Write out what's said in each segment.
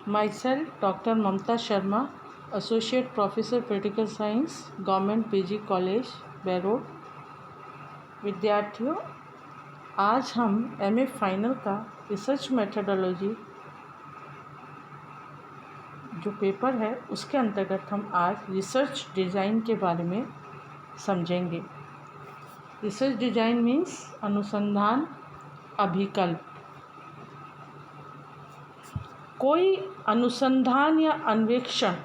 Myself, Dr. Mamta Sharma, Associate Professor Political Science, Government PG College, Berod. विद्यार्थियों, आज हम MA final का research methodology जो पेपर है उसके अंतर्गत हम आज रिसर्च डिज़ाइन के बारे में समझेंगे। रिसर्च डिज़ाइन मीन्स अनुसंधान अभिकल्प। कोई अनुसंधान या अन्वेषण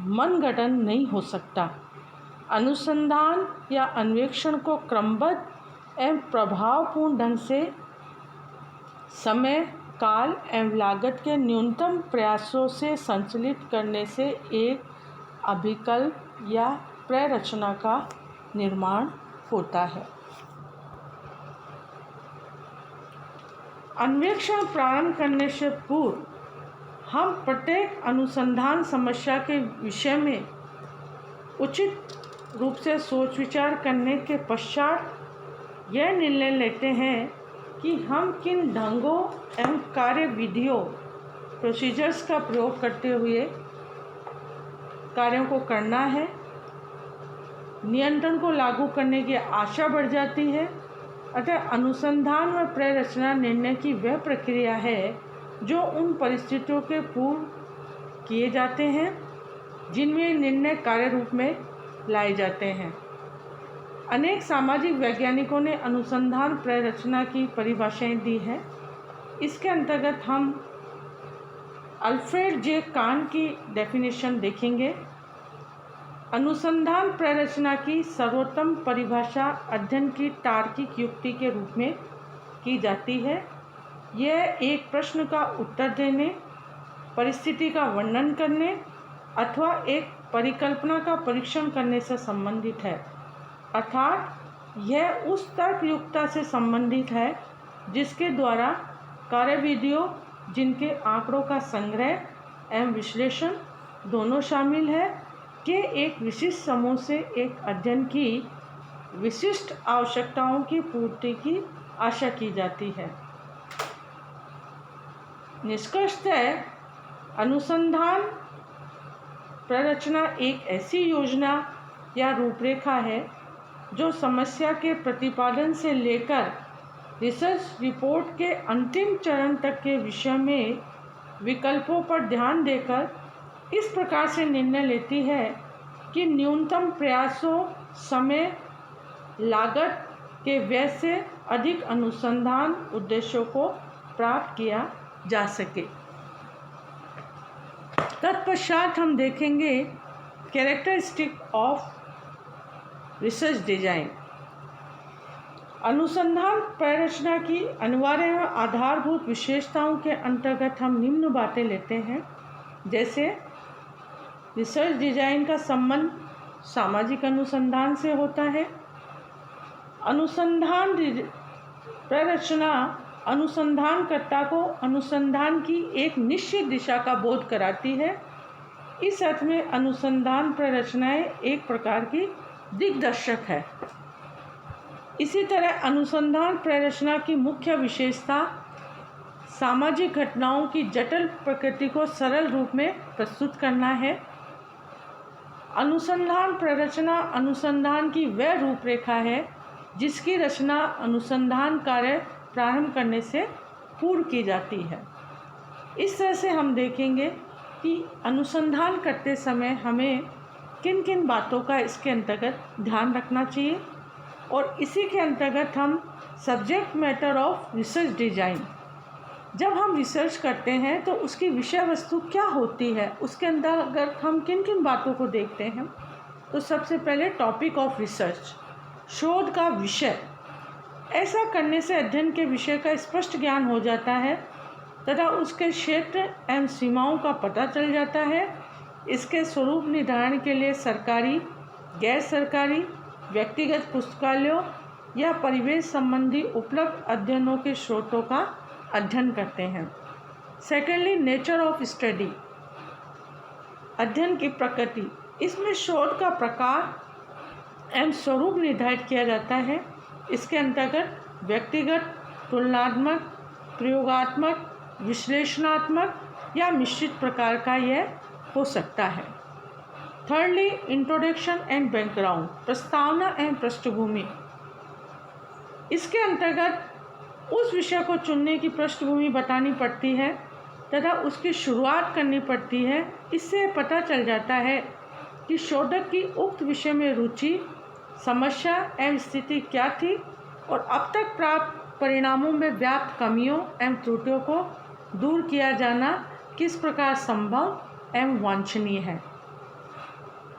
मनगढ़ंत नहीं हो सकता। अनुसंधान या अन्वेषण को क्रमबद्ध एवं प्रभावपूर्ण ढंग से समय, काल एवं लागत के न्यूनतम प्रयासों से संचालित करने से एक अभिकल्प या प्ररचना का निर्माण होता है। अन्वेषण प्रारंभ करने से पूर्व हम प्रत्येक अनुसंधान समस्या के विषय में उचित रूप से सोच विचार करने के पश्चात यह निर्णय लेते हैं कि हम किन ढंगों एवं कार्य विधियों प्रोसीजर्स का प्रयोग करते हुए कार्यों को करना है। नियंत्रण को लागू करने की आशा बढ़ जाती है। अतः अनुसंधान व प्ररचना निर्णय की वह प्रक्रिया है जो उन परिस्थितियों के पूर्व किए जाते हैं जिनमें निर्णय कार्य रूप में लाए जाते हैं। अनेक सामाजिक वैज्ञानिकों ने अनुसंधान प्ररचना की परिभाषाएं दी है। इसके अंतर्गत हम अल्फ्रेड जे कान की डेफिनेशन देखेंगे। अनुसंधान प्ररचना की सर्वोत्तम परिभाषा अध्ययन की तार्किक युक्ति के रूप में की जाती है। यह एक प्रश्न का उत्तर देने, परिस्थिति का वर्णन करने अथवा एक परिकल्पना का परीक्षण करने से संबंधित है, अर्थात यह उस तर्कयुक्तता से संबंधित है जिसके द्वारा कार्यविधियों जिनके आंकड़ों का संग्रह एवं विश्लेषण दोनों शामिल है के एक विशिष्ट समूह से एक अध्ययन की विशिष्ट आवश्यकताओं की पूर्ति की आशा की जाती है। निष्कर्षतः अनुसंधान प्ररचना एक ऐसी योजना या रूपरेखा है जो समस्या के प्रतिपादन से लेकर रिसर्च रिपोर्ट के अंतिम चरण तक के विषय में विकल्पों पर ध्यान देकर इस प्रकार से निर्णय लेती है कि न्यूनतम प्रयासों, समय, लागत के व्यय से अधिक अनुसंधान उद्देश्यों को प्राप्त किया जा सके। तत्पश्चात हम देखेंगे कैरेक्टरिस्टिक ऑफ रिसर्च डिजाइन। अनुसंधान प्ररचना की अनिवार्य व आधारभूत विशेषताओं के अंतर्गत हम निम्न बातें लेते हैं, जैसे रिसर्च डिजाइन का संबंध सामाजिक अनुसंधान से होता है। अनुसंधान प्ररचना अनुसंधानकर्ता को अनुसंधान की एक निश्चित दिशा का बोध कराती है। इस अर्थ में अनुसंधान प्ररचनाएं एक प्रकार की दिग्दर्शक है। इसी तरह अनुसंधान प्ररचना की मुख्य विशेषता सामाजिक घटनाओं की जटिल प्रकृति को सरल रूप में प्रस्तुत करना है। अनुसंधान प्ररचना अनुसंधान की वह रूपरेखा है जिसकी रचना अनुसंधान कार्य प्रारंभ करने से पूर्व की जाती है। इस तरह से हम देखेंगे कि अनुसंधान करते समय हमें किन किन बातों का इसके अंतर्गत ध्यान रखना चाहिए, और इसी के अंतर्गत हम subject matter of research design, जब हम रिसर्च करते हैं तो उसकी विषय वस्तु क्या होती है, उसके अंतर्गत हम किन किन बातों को देखते हैं। तो सबसे पहले टॉपिक ऑफ रिसर्च, शोध का विषय। ऐसा करने से अध्ययन के विषय का स्पष्ट ज्ञान हो जाता है तथा उसके क्षेत्र एवं सीमाओं का पता चल जाता है। इसके स्वरूप निर्धारण के लिए सरकारी, गैर सरकारी, व्यक्तिगत पुस्तकालयों या परिवेश संबंधी उपलब्ध अध्ययनों के स्रोतों का अध्ययन करते हैं। सेकेंडली, नेचर ऑफ स्टडी, अध्ययन की प्रकृति। इसमें शोध का प्रकार एवं स्वरूप निर्धारित किया जाता है। इसके अंतर्गत व्यक्तिगत, तुलनात्मक, प्रयोगात्मक, विश्लेषणात्मक या मिश्रित प्रकार का यह हो सकता है। थर्डली, इंट्रोडक्शन एंड बैकग्राउंड, प्रस्तावना एवं पृष्ठभूमि। इसके अंतर्गत उस विषय को चुनने की पृष्ठभूमि बतानी पड़ती है तथा उसकी शुरुआत करनी पड़ती है। इससे पता चल जाता है कि शोधक की उक्त विषय में रुचि, समस्या एवं स्थिति क्या थी और अब तक प्राप्त परिणामों में व्याप्त कमियों एवं त्रुटियों को दूर किया जाना किस प्रकार संभव एवं वांछनीय है।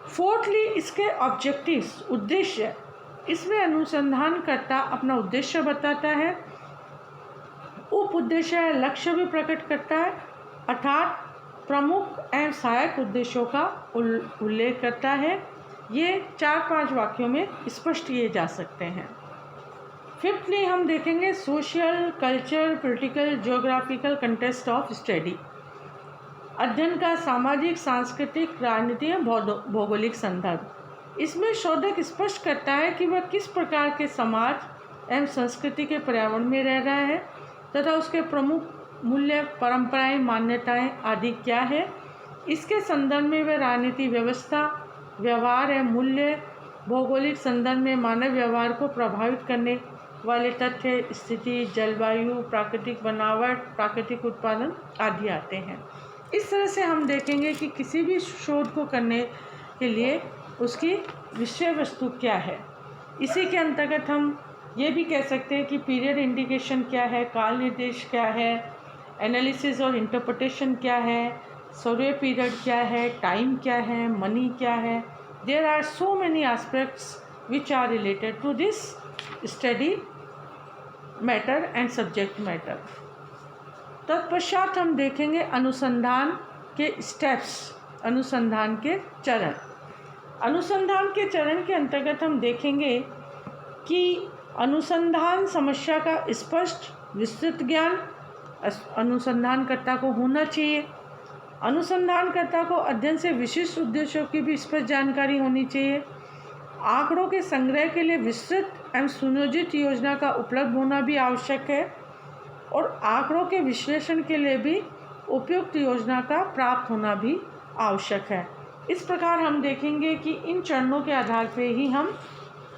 फोर्थली, इसके ऑब्जेक्टिव्स, उद्देश्य। इसमें अनुसंधानकर्ता अपना उद्देश्य बताता है, उप उद्देश्य या लक्ष्य भी प्रकट करता है, अर्थात प्रमुख एवं सहायक उद्देश्यों का उल्लेख करता है। ये 4-5 वाक्यों में स्पष्ट किए जा सकते हैं। फिफ्थली, हम देखेंगे social, culture, political, geographical context of study, अध्ययन का सामाजिक, सांस्कृतिक, राजनीतिक, भौगोलिक संदर्भ। इसमें शोधक स्पष्ट करता है कि वह किस प्रकार के समाज एवं संस्कृति के पर्यावरण में रह रहा है तथा उसके प्रमुख मूल्य, परंपराएं, मान्यताएं आदि क्या है। इसके संदर्भ में वह राजनीतिक व्यवस्था, व्यवहार एवं मूल्य, भौगोलिक संदर्भ में मानव व्यवहार को प्रभावित करने वाले तथ्य, स्थिति, जलवायु, प्राकृतिक बनावट, प्राकृतिक उत्पादन आदि आते हैं। इस तरह से हम देखेंगे कि किसी भी शोध को करने के लिए उसकी विषय वस्तु क्या है। इसी के अंतर्गत हम ये भी कह सकते हैं कि पीरियड इंडिकेशन क्या है, काल निर्देश क्या है, एनालिसिस और इंटरप्रिटेशन क्या है, सर्वे पीरियड क्या है, टाइम क्या है, मनी क्या है। There are so many aspects which are related to this study matter and subject matter. तत्पश्चात हम देखेंगे अनुसंधान के स्टेप्स, अनुसंधान के चरण। अनुसंधान के चरण के अंतर्गत हम देखेंगे कि अनुसंधान समस्या का स्पष्ट विस्तृत ज्ञान अनुसंधानकर्ता को होना चाहिए। अनुसंधानकर्ता को अध्ययन से विशिष्ट उद्देश्यों की भी स्पष्ट जानकारी होनी चाहिए। आंकड़ों के संग्रह के लिए विस्तृत एवं सुनियोजित योजना का उपलब्ध होना भी आवश्यक है और आंकड़ों के विश्लेषण के लिए भी उपयुक्त योजना का प्राप्त होना भी आवश्यक है। इस प्रकार हम देखेंगे कि इन चरणों के आधार पर ही हम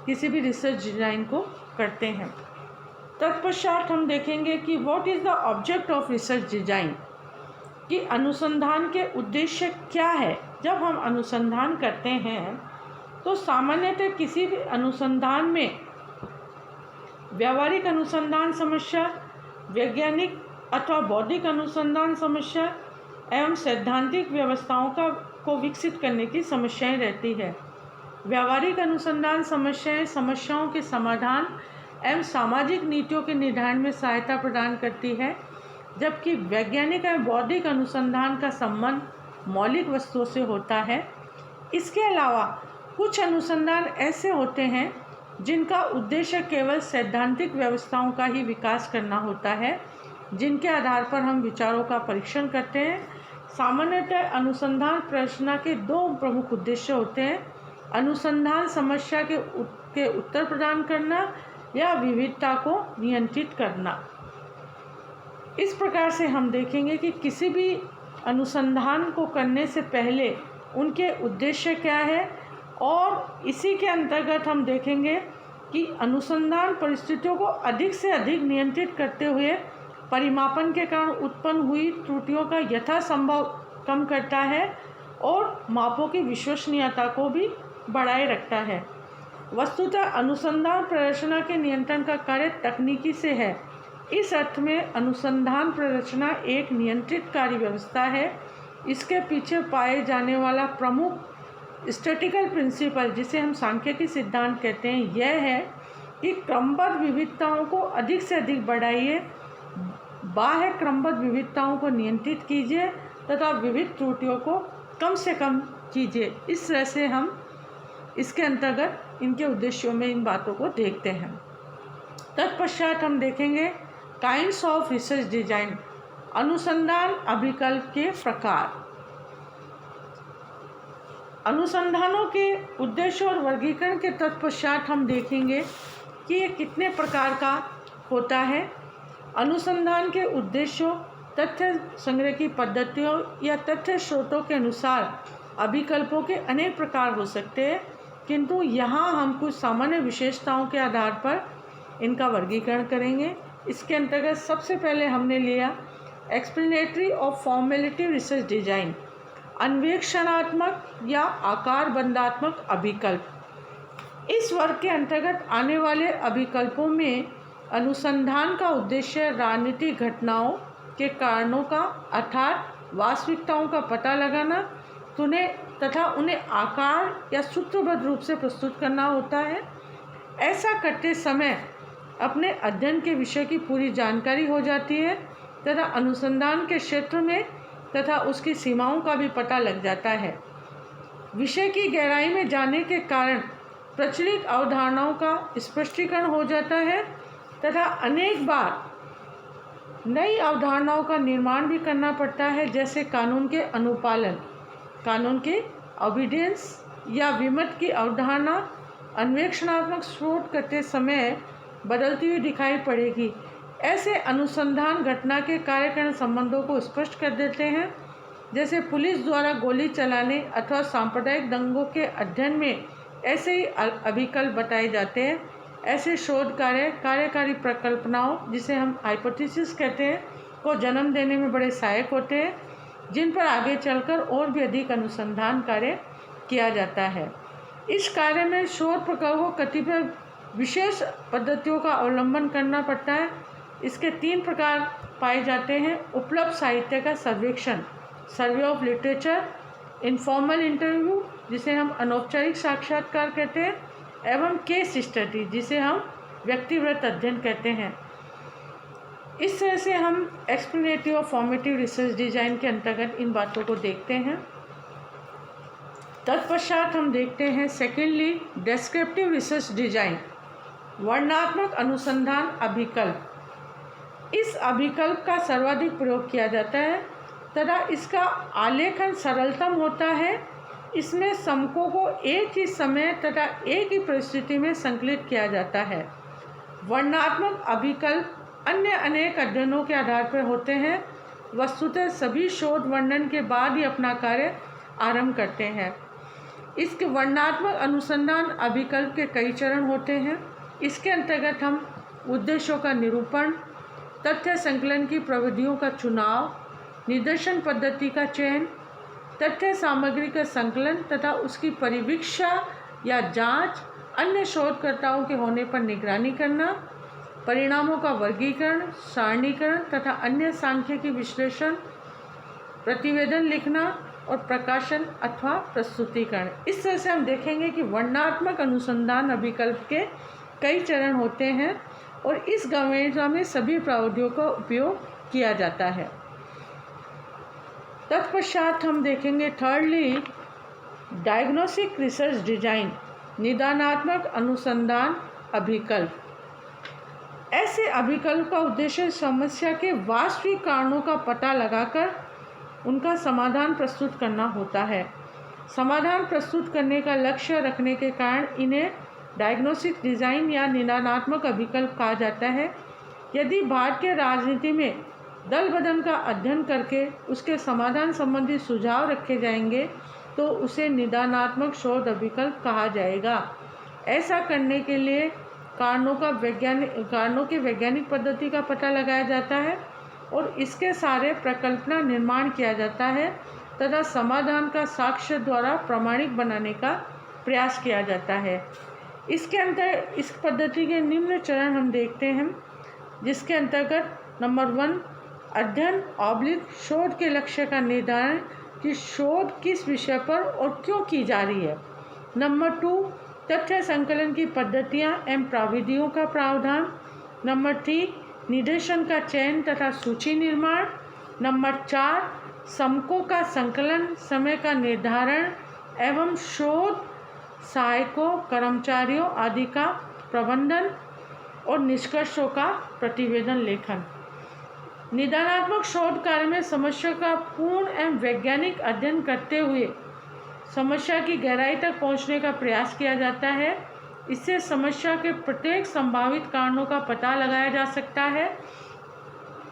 किसी भी रिसर्च डिज़ाइन को करते हैं। तत्पश्चात हम देखेंगे कि what is the object of research design, कि अनुसंधान के उद्देश्य क्या है। जब हम अनुसंधान करते हैं तो सामान्यतः किसी भी अनुसंधान में व्यावहारिक अनुसंधान समस्या, वैज्ञानिक अथवा बौद्धिक अनुसंधान समस्या एवं सैद्धांतिक व्यवस्थाओं को विकसित करने की समस्याएं रहती है। व्यावहारिक अनुसंधान समस्याएं समस्याओं के समाधान एवं सामाजिक नीतियों के निर्धारण में सहायता प्रदान करती है, जबकि वैज्ञानिक एवं बौद्धिक अनुसंधान का संबंध मौलिक वस्तुओं से होता है। इसके अलावा कुछ अनुसंधान ऐसे होते हैं जिनका उद्देश्य केवल सैद्धांतिक व्यवस्थाओं का ही विकास करना होता है, जिनके आधार पर हम विचारों का परीक्षण करते हैं। सामान्यतः अनुसंधान प्रश्न के 2 प्रमुख उद्देश्य होते हैं, अनुसंधान समस्या के उत्तर प्रदान करना या विविधता को नियंत्रित करना। इस प्रकार से हम देखेंगे कि किसी भी अनुसंधान को करने से पहले उनके उद्देश्य क्या है और इसी के अंतर्गत हम देखेंगे कि अनुसंधान परिस्थितियों को अधिक से अधिक नियंत्रित करते हुए परिमापन के कारण उत्पन्न हुई त्रुटियों का यथासंभव कम करता है और मापों की विश्वसनीयता को भी बढ़ाए रखता है। वस्तुतः अनुसंधान प्ररचना के नियंत्रण का कार्य तकनीकी से है। इस अर्थ में अनुसंधान प्ररचना एक नियंत्रित कार्य व्यवस्था है। इसके पीछे पाए जाने वाला प्रमुख स्टैटिकल प्रिंसिपल, जिसे हम सांख्यिकी सिद्धांत कहते हैं, यह है कि क्रमबद्ध विविधताओं को अधिक से अधिक बढ़ाइए, बाह्य क्रमबद्ध विविधताओं को नियंत्रित कीजिए तथा विविध त्रुटियों को कम से कम कीजिए। इस तरह से हम इसके अंतर्गत इनके उद्देश्यों में इन बातों को देखते हैं। तत्पश्चात हम देखेंगे काइंड्स ऑफ रिसर्च डिजाइन, अनुसंधान अभिकल्प के प्रकार। अनुसंधानों के उद्देश्य और वर्गीकरण के तत्पश्चात हम देखेंगे कि ये कितने प्रकार का होता है। अनुसंधान के उद्देश्यों तथ्य संग्रह की पद्धतियों या तथ्य स्रोतों के अनुसार अभिकल्पों के अनेक प्रकार हो सकते हैं, किंतु यहाँ हम कुछ सामान्य विशेषताओं के आधार पर इनका वर्गीकरण करेंगे। इसके अंतर्गत सबसे पहले हमने लिया एक्सप्लेनेटरी और फॉर्मेलिटी रिसर्च डिजाइन, अन्वेषणात्मक या आकार बंधात्मक अभिकल्प। इस वर्ग के अंतर्गत आने वाले अभिकल्पों में अनुसंधान का उद्देश्य राजनीतिक घटनाओं के कारणों का अर्थात वास्तविकताओं का पता लगाना तथा उन्हें आकार या सूत्रबद्ध रूप से प्रस्तुत करना होता है। ऐसा करते समय अपने अध्ययन के विषय की पूरी जानकारी हो जाती है तथा अनुसंधान के क्षेत्र में तथा उसकी सीमाओं का भी पता लग जाता है। विषय की गहराई में जाने के कारण प्रचलित अवधारणाओं का स्पष्टीकरण हो जाता है तथा अनेक बार नई अवधारणाओं का निर्माण भी करना पड़ता है, जैसे कानून के अनुपालन, कानून के ऑबिडियंस या विमत की अवधारणा अन्वेषणात्मक शोध करते समय बदलती हुई दिखाई पड़ेगी। ऐसे अनुसंधान घटना के कार्यकारण संबंधों को स्पष्ट कर देते हैं, जैसे पुलिस द्वारा गोली चलाने अथवा सांप्रदायिक दंगों के अध्ययन में ऐसे ही अभिकल्प बताए जाते हैं। ऐसे शोध कार्य कार्यकारी प्रकल्पनाओं, जिसे हम हाइपोथेसिस कहते हैं, को जन्म देने में बड़े सहायक होते हैं, जिन पर आगे चलकर और भी अधिक अनुसंधान कार्य किया जाता है। इस कार्य में शोध प्रकल्प को कतिपय विशेष पद्धतियों का अवलंबन करना पड़ता है। इसके 3 प्रकार पाए जाते हैं: उपलब्ध साहित्य का सर्वेक्षण, survey of literature, informal interview, जिसे हम अनौपचारिक साक्षात्कार कहते हैं, एवं केस स्टडी, जिसे हम व्यक्तिगत अध्ययन कहते हैं। इस तरह से हम एक्सप्लेनेटिव और फॉर्मेटिव रिसर्च डिजाइन के अंतर्गत इन बातों को देखते हैं। तत्पश्चात हम देखते हैं सेकेंडली डिस्क्रिप्टिव रिसर्च डिजाइन, वर्णनात्मक अनुसंधान अभिकल्प। इस अभिकल्प का सर्वाधिक प्रयोग किया जाता है तथा इसका आलेखन सरलतम होता है। इसमें समकों को एक ही समय तथा एक ही परिस्थिति में संकलित किया जाता है। वर्णनात्मक अभिकल्प अन्य अनेक अध्ययनों के आधार पर होते हैं। वस्तुतः सभी शोध वर्णन के बाद ही अपना कार्य आरंभ करते हैं। इसके वर्णनात्मक अनुसंधान अभिकल्प के कई चरण होते हैं। इसके अंतर्गत हम उद्देश्यों का निरूपण, तथ्य संकलन की प्रविधियों का चुनाव, निदर्शन पद्धति का चयन, तथ्य सामग्री का संकलन तथा उसकी परिवीक्षा या जांच, अन्य शोधकर्ताओं के होने पर निगरानी करना, परिणामों का वर्गीकरण, सारणीकरण तथा अन्य सांख्यिकी विश्लेषण, प्रतिवेदन लिखना और प्रकाशन अथवा प्रस्तुतिकरण। इस तरह से हम देखेंगे कि वर्णनात्मक अनुसंधान अभिकल्प के कई चरण होते हैं और इस गवेषणा में सभी प्रविधियों का उपयोग किया जाता है। तत्पश्चात हम देखेंगे थर्डली डायग्नोस्टिक रिसर्च डिजाइन, निदानात्मक अनुसंधान अभिकल्प। ऐसे अभिकल्प का उद्देश्य समस्या के वास्तविक कारणों का पता लगाकर उनका समाधान प्रस्तुत करना होता है। समाधान प्रस्तुत करने का लक्ष्य रखने के कारण इन्हें डायग्नोस्टिक डिज़ाइन या निदानात्मक अभिकल्प कहा जाता है। यदि भारतीय राजनीति में दल बदल का अध्ययन करके उसके समाधान संबंधी सुझाव रखे जाएंगे तो उसे निदानात्मक शोध अभिकल्प कहा जाएगा। ऐसा करने के लिए कारणों के वैज्ञानिक पद्धति का पता लगाया जाता है और इसके सारे प्रकल्पना निर्माण किया जाता है तथा समाधान का साक्ष्य द्वारा प्रमाणिक बनाने का प्रयास किया जाता है। इस पद्धति के निम्न चरण हम देखते हैं, जिसके अंतर्गत नंबर 1 अध्ययन / शोध के लक्ष्य का निर्धारण कि शोध किस विषय पर और क्यों की जा रही है। नंबर 2 तथ्य संकलन की पद्धतियाँ एवं प्राविधियों का प्रावधान। नंबर 3 निदर्शन का चयन तथा सूची निर्माण। नंबर 4 समकों का संकलन, समय का निर्धारण एवं शोध सहायकों, कर्मचारियों आदि का प्रबंधन और निष्कर्षों का प्रतिवेदन लेखन। निदानात्मक शोध कार्य में समस्या का पूर्ण एवं वैज्ञानिक अध्ययन करते हुए समस्या की गहराई तक पहुंचने का प्रयास किया जाता है। इससे समस्या के प्रत्येक संभावित कारणों का पता लगाया जा सकता है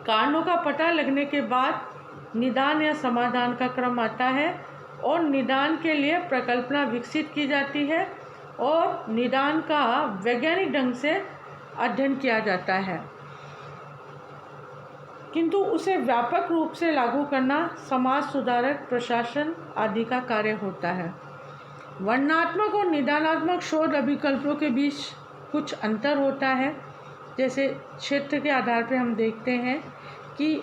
कारणों का पता लगने के बाद निदान या समाधान का क्रम आता है और निदान के लिए प्रकल्पना विकसित की जाती है और निदान का वैज्ञानिक ढंग से अध्ययन किया जाता है, किंतु उसे व्यापक रूप से लागू करना समाज सुधारक, प्रशासन आदि का कार्य होता है। वर्णनात्मक और निदानात्मक शोध अभिकल्पों के बीच कुछ अंतर होता है। जैसे क्षेत्र के आधार पर हम देखते हैं कि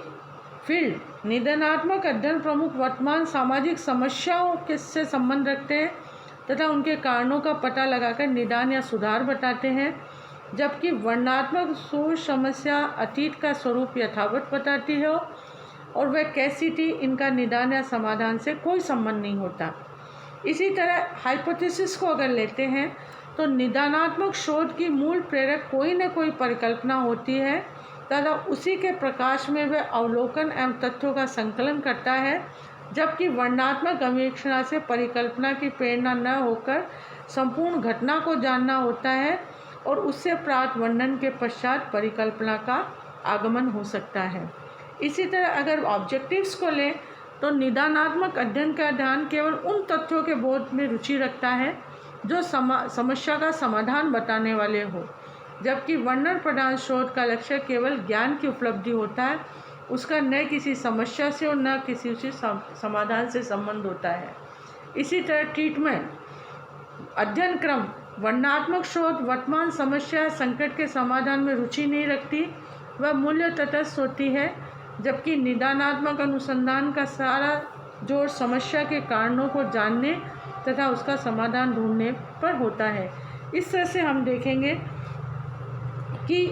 फील्ड निदानात्मक अध्ययन प्रमुख वर्तमान सामाजिक समस्याओं के से संबंध रखते हैं तथा उनके कारणों का पता लगाकर निदान या सुधार बताते हैं, जबकि वर्णनात्मक शोध समस्या अतीत का स्वरूप यथावत बताती है और वह कैसी थी इनका निदान या समाधान से कोई संबंध नहीं होता। इसी तरह हाइपोथेसिस को अगर लेते हैं तो निदानात्मक शोध की मूल प्रेरक कोई न कोई परिकल्पना होती है तथा उसी के प्रकाश में वह अवलोकन एवं तथ्यों का संकलन करता है, जबकि वर्णनात्मक अन्वेषण से परिकल्पना की प्रेरणा न होकर संपूर्ण घटना को जानना होता है और उससे प्राप्त वर्णन के पश्चात परिकल्पना का आगमन हो सकता है। इसी तरह अगर ऑब्जेक्टिव्स को लें तो निदानात्मक अध्ययन का ध्यान केवल उन तथ्यों के बोध में रुचि रखता है जो समस्या का समाधान बताने वाले हो, जबकि वर्णन प्रधान शोध का लक्ष्य केवल ज्ञान की उपलब्धि होता है, उसका न किसी समस्या से और न किसी उसी समाधान से संबंध होता है। इसी तरह ट्रीटमेंट अध्ययन क्रम वर्णनात्मक शोध वर्तमान समस्या संकट के समाधान में रुचि नहीं रखती, वह मूल्य तटस्थ होती है, जबकि निदानात्मक अनुसंधान का सारा जोर समस्या के कारणों को जानने तथा उसका समाधान ढूंढने पर होता है। इस तरह से हम देखेंगे कि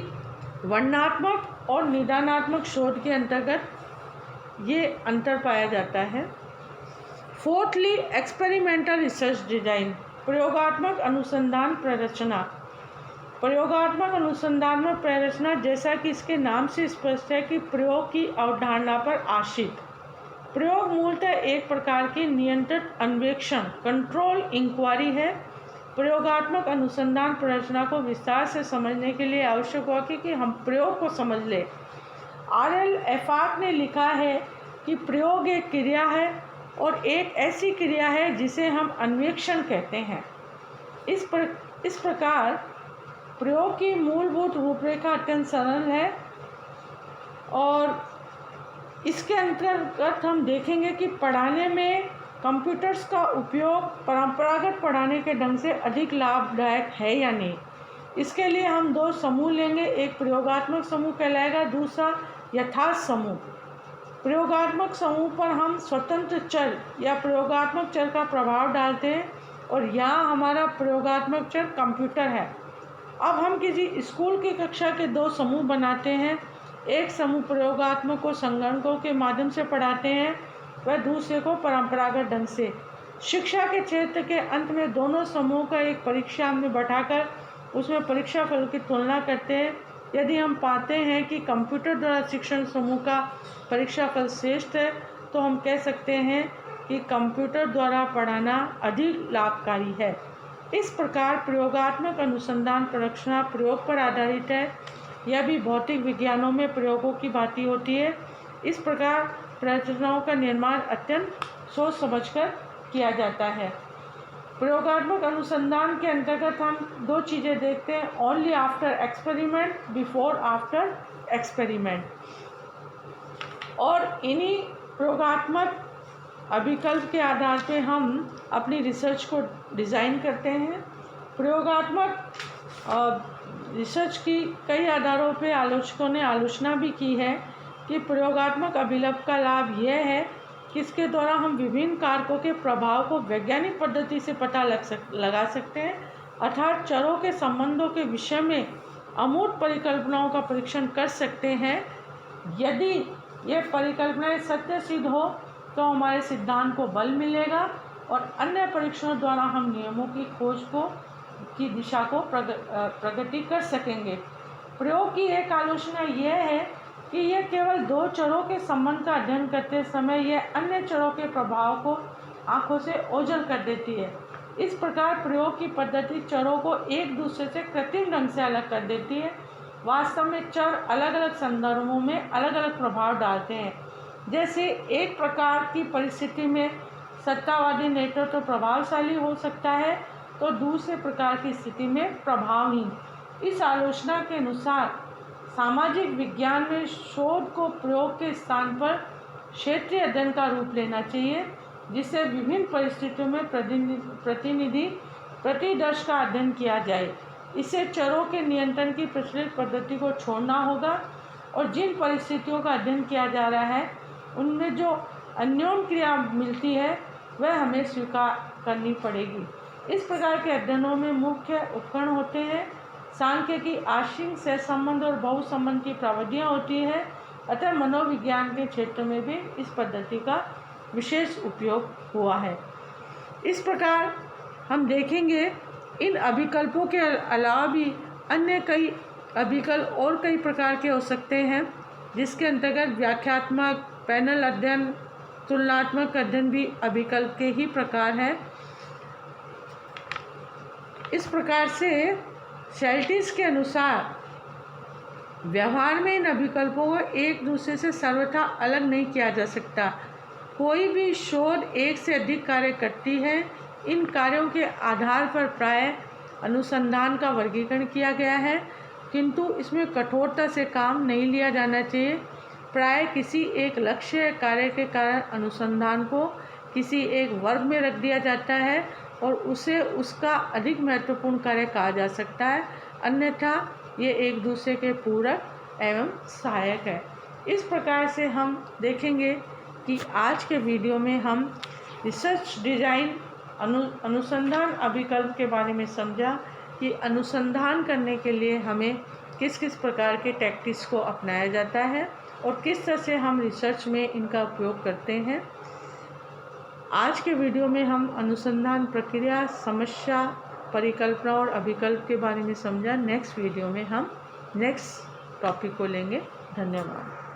वर्णनात्मक और निदानात्मक शोध के अंतर्गत ये अंतर पाया जाता है। फोर्थली, एक्सपेरिमेंटल रिसर्च डिज़ाइन, प्रयोगात्मक अनुसंधान प्ररचना। प्रयोगात्मक अनुसंधान में प्ररचना, जैसा कि इसके नाम से स्पष्ट है, कि प्रयोग की अवधारणा पर आश्रित। प्रयोग मूलतः एक प्रकार की नियंत्रित अन्वेषण कंट्रोल इंक्वायरी है। प्रयोगात्मक अनुसंधान प्ररचना को विस्तार से समझने के लिए आवश्यक हुआ कि हम प्रयोग को समझ लें। आर.एल. एफाक ने लिखा है कि प्रयोग एक क्रिया है और एक ऐसी क्रिया है जिसे हम अन्वेषण कहते हैं। इस प्रकार प्रयोग की मूलभूत रूपरेखा अत्यंत सरल है और इसके अंतर्गत हम देखेंगे कि पढ़ाने में कंप्यूटर्स का उपयोग परंपरागत पढ़ाने के ढंग से अधिक लाभदायक है या नहीं। इसके लिए हम दो समूह लेंगे, एक प्रयोगात्मक समूह कहलाएगा, दूसरा यथार्थ समूह। प्रयोगात्मक समूह पर हम स्वतंत्र चर या प्रयोगात्मक चर का प्रभाव डालते हैं और यहाँ हमारा प्रयोगात्मक चर कंप्यूटर है। अब हम किसी स्कूल की कक्षा के दो समूह बनाते हैं, एक समूह प्रयोगात्मक को संगणकों के माध्यम से पढ़ाते हैं, वह दूसरे को परंपरागत ढंग से। शिक्षा के क्षेत्र के अंत में दोनों समूहों का एक परीक्षा में बैठाकर उसमें परीक्षा फल की तुलना करते हैं। यदि हम पाते हैं कि कंप्यूटर द्वारा शिक्षण समूह का परीक्षा फल श्रेष्ठ है तो हम कह सकते हैं कि कंप्यूटर द्वारा पढ़ाना अधिक लाभकारी है। इस प्रकार प्रयोगात्मक अनुसंधान प्ररचना प्रयोग पर आधारित है। यह भी भौतिक विज्ञानों में प्रयोगों की भांति होती है। इस प्रकार प्ररचनाओं का निर्माण अत्यंत सोच समझकर किया जाता है। प्रयोगात्मक अनुसंधान के अंतर्गत हम दो चीज़ें देखते हैं, only after experiment, before after experiment. और इन्हीं प्रयोगात्मक अभिकल्प के आधार पे हम अपनी रिसर्च को डिज़ाइन करते हैं। प्रयोगात्मक रिसर्च की कई आधारों पे आलोचकों ने आलोचना भी की है कि प्रयोगात्मक अभिकल्प का लाभ यह है कि इसके द्वारा हम विभिन्न कारकों के प्रभाव को वैज्ञानिक पद्धति से पता लगा सकते हैं, अर्थात चरों के संबंधों के विषय में अमूर्त परिकल्पनाओं का परीक्षण कर सकते हैं। यदि ये परिकल्पनाएं सत्य सिद्ध हो तो हमारे सिद्धांत को बल मिलेगा और अन्य परीक्षणों द्वारा हम नियमों की खोज की दिशा को प्रगति कर सकेंगे। प्रयोग की एक आलोचना यह है कि यह केवल दो चरों के संबंध का अध्ययन करते समय यह अन्य चरों के प्रभाव को आंखों से ओझल कर देती है। इस प्रकार प्रयोग की पद्धति चरों को एक दूसरे से कृत्रिम ढंग से अलग कर देती है। वास्तव में चर अलग अलग संदर्भों में अलग अलग प्रभाव डालते हैं। जैसे एक प्रकार की परिस्थिति में सत्तावादी नेतृत्व तो प्रभावशाली हो सकता है, तो दूसरे प्रकार की स्थिति में प्रभावहीन। इस आलोचना के अनुसार सामाजिक विज्ञान में शोध को प्रयोग के स्थान पर क्षेत्रीय अध्ययन का रूप लेना चाहिए, जिससे विभिन्न परिस्थितियों में प्रतिनिधि प्रतिदर्श का अध्ययन किया जाए। इससे चरों के नियंत्रण की प्रचलित पद्धति को छोड़ना होगा और जिन परिस्थितियों का अध्ययन किया जा रहा है उनमें जो अन्योन्य क्रिया मिलती है वह हमें स्वीकार करनी पड़ेगी। इस प्रकार के अध्ययनों में मुख्य उपकरण होते हैं। सांख्यिकी, आंशिक सहसंबंध और बहुसंबंध की प्रविधियाँ होती हैं। अतः मनोविज्ञान के क्षेत्र में भी इस पद्धति का विशेष उपयोग हुआ है। इस प्रकार हम देखेंगे इन अभिकल्पों के अलावा भी अन्य कई अभिकल्प और कई प्रकार के हो सकते हैं, जिसके अंतर्गत व्याख्यात्मक, पैनल अध्ययन, तुलनात्मक अध्ययन भी अभिकल्प के ही प्रकार है। इस प्रकार से शेल्टिस के अनुसार व्यवहार में इन अभिकल्पों को एक दूसरे से सर्वथा अलग नहीं किया जा सकता। कोई भी शोध एक से अधिक कार्य करती है। इन कार्यों के आधार पर प्राय अनुसंधान का वर्गीकरण किया गया है, किंतु इसमें कठोरता से काम नहीं लिया जाना चाहिए। प्राय किसी एक लक्ष्य कार्य के कारण अनुसंधान को किसी एक वर्ग में रख दिया जाता है और उसे उसका अधिक महत्वपूर्ण कार्य कहा जा सकता है, अन्यथा ये एक दूसरे के पूरक एवं सहायक है। इस प्रकार से हम देखेंगे कि आज के वीडियो में हम रिसर्च डिज़ाइन अनुसंधान अभिकल्प के बारे में समझा कि अनुसंधान करने के लिए हमें किस किस प्रकार के टैक्टिक्स को अपनाया जाता है और किस तरह से हम रिसर्च में इनका उपयोग करते हैं। आज के वीडियो में हम अनुसंधान प्रक्रिया, समस्या, परिकल्पना और अभिकल्प के बारे में समझा। नेक्स्ट वीडियो में हम नेक्स्ट टॉपिक को लेंगे। धन्यवाद।